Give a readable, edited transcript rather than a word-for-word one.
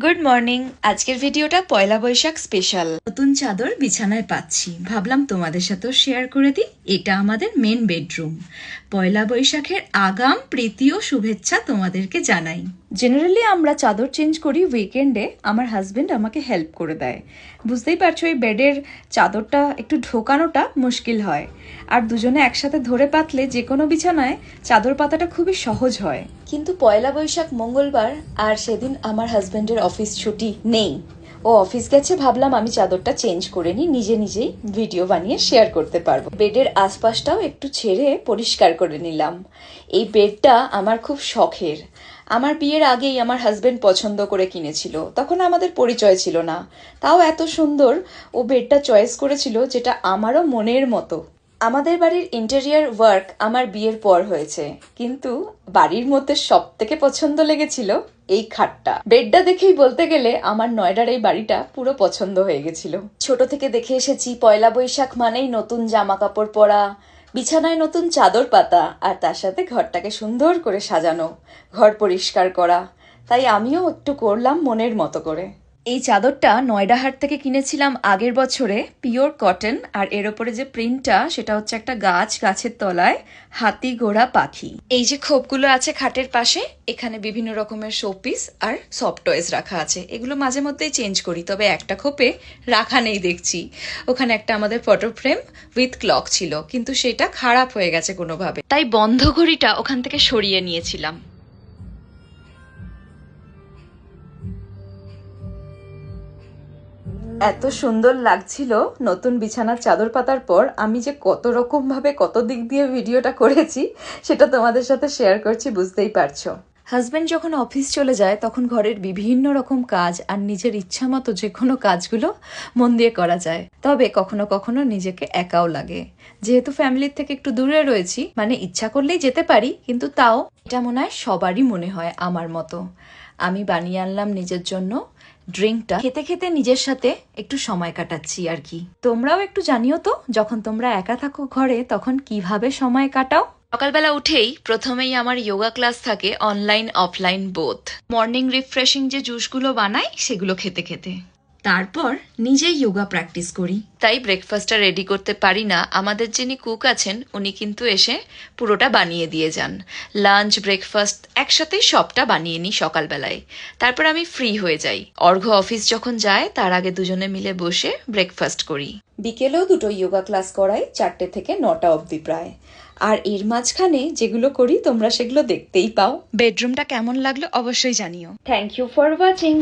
Good morning. আজকের ভিডিওটা পয়লা Boishakh special. নতুন চাদর বিছানায় পাচ্ছি, ভাবলাম তোমাদের সাথেও শেয়ার করে দিই। এটা আমাদের মেন বেডরুম। পয়লা বৈশাখের আগাম প্রীতি ও শুভেচ্ছা তোমাদেরকে জানাই। জেনারেলি আমরা চাদর চেঞ্জ করি উইকেন্ডে। আমার হাজবেন্ড আমাকে হেল্প করে দেয়। বুঝতেই পারছো, এই বেডের চাদরটা একটু ঢোকানোটা মুশকিল হয়, আর দুজনে একসাথে ধরে পাতলে যে কোনো বিছানায় চাদর পাতাটা খুবই সহজ হয়। কিন্তু পয়লা বৈশাখ মঙ্গলবার, আর সেদিন আমার হাজবেন্ডের অফিস ছুটি নেই। ও অফিস গেছে, ভাবলাম আমি চাদরটা চেঞ্জ করে নিই, নিজে নিজেই ভিডিও বানিয়ে শেয়ার করতে পারবো। বেডের আশপাশটাও একটু ছেড়ে পরিষ্কার করে নিলাম। এই বেডটা আমার খুব শখের। আমার বিয়ের আগেই আমার হাজবেন্ড পছন্দ করে কিনেছিল, তখন আমাদের পরিচয় ছিল না। তাও এত সুন্দর ও বেডটা চয়েস করেছিল, যেটা আমারও মনের মতো। আমাদের বাড়ির ইন্টেরিয়ার ওয়ার্ক আমার বিয়ের পর হয়েছে, কিন্তু বাড়ির মধ্যে সব থেকে পছন্দ লেগেছিল এই খাটটা। বেডটা দেখেই বলতে গেলে আমার নয়ডার এই বাড়িটা পুরো পছন্দ হয়ে গেছিল। ছোট থেকে দেখে এসেছি পয়লা বৈশাখ মানেই নতুন জামা কাপড় পরা, বিছানায় নতুন চাদর পাতা, আর তার সাথে ঘরটাকে সুন্দর করে সাজানো, ঘর পরিষ্কার করা। তাই আমিও একটু করলাম মনের মতো করে। এই চাদরটা নয়ডা হাট থেকে কিনেছিলাম আগের বছরে, পিওর কটন। আর এর ওপরে যে প্রিন্টটা, সেটা হচ্ছে একটা গাছের তলায় হাতি ঘোড়া পাখি। এই যে খোপগুলো আছে খাটের পাশে, এখানে বিভিন্ন রকমের শোপিস আর সফট টয়েস রাখা আছে। এগুলো মাঝে মধ্যেই চেঞ্জ করি, তবে একটা খোপে রাখা নেই দেখছি। ওখানে একটা আমাদের ফটো ফ্রেম উইথ ক্লক ছিল, কিন্তু সেটা খারাপ হয়ে গেছে কোনোভাবে, তাই বন্ধ ঘড়িটা ওখান থেকে সরিয়ে নিয়েছিলাম। এত সুন্দর লাগছিল নতুন বিছানার চাদর পাতার পর। আমি যে কত রকম ভাবে কত দিক দিয়ে ভিডিওটা করেছি, সেটা তোমাদের সাথে শেয়ার করছি, বুঝতেই পারছো। হাজবেন্ড যখন অফিস চলে যায়, তখন ঘরের বিভিন্ন রকম কাজ আর নিজের ইচ্ছা মতো যে কোনো কাজগুলো মন দিয়ে করা যায়। তবে কখনো কখনো নিজেকে একাও লাগে, যেহেতু ফ্যামিলির থেকে একটু দূরে রয়েছি। মানে ইচ্ছা করলেই যেতে পারি, কিন্তু তাও এটা মনে হয় সবারই মনে হয় আমার মতো। আমি বানিয়ে আনলাম নিজের জন্য ড্রিঙ্কটা, খেতে খেতে নিজের সাথে একটু সময় কাটাচ্ছি আর কি। তোমরাও একটু জানিও তো, যখন তোমরা একা থাকো ঘরে, তখন কিভাবে সময় কাটাও। সকালবেলা উঠেই প্রথমেই আমার যোগা ক্লাস থাকে, online offline both. Morning refreshing যে জুসগুলো বানাই, সেগুলো খেতে খেতে তারপর নিজেই যোগা প্র্যাকটিস করি। তাই ব্রেকফাস্টটা রেডি করতে পারি না। আমাদের যিনি কুক আছেন, উনি কিন্তু এসে পুরোটা বানিয়ে দিয়ে যান। লাঞ্চ ব্রেকফাস্ট একসাথেই সবটা বানিয়ে নিই সকালবেলায়। তারপর আমি ফ্রি হয়ে যাই। অর্ঘ্য অফিস যখন যায়, তার আগে দুজনে মিলে বসে ব্রেকফাস্ট করি। বিকেলেও দুটো যোগা ক্লাস করাই, 4টে থেকে 9টা অবধি প্রায়। আর এর মাঝখানে যেগুলো করি, তোমরা সেগুলো দেখতেই পাও। বেডরুমটা কেমন লাগলো অবশ্যই জানিও। Thank you for watching.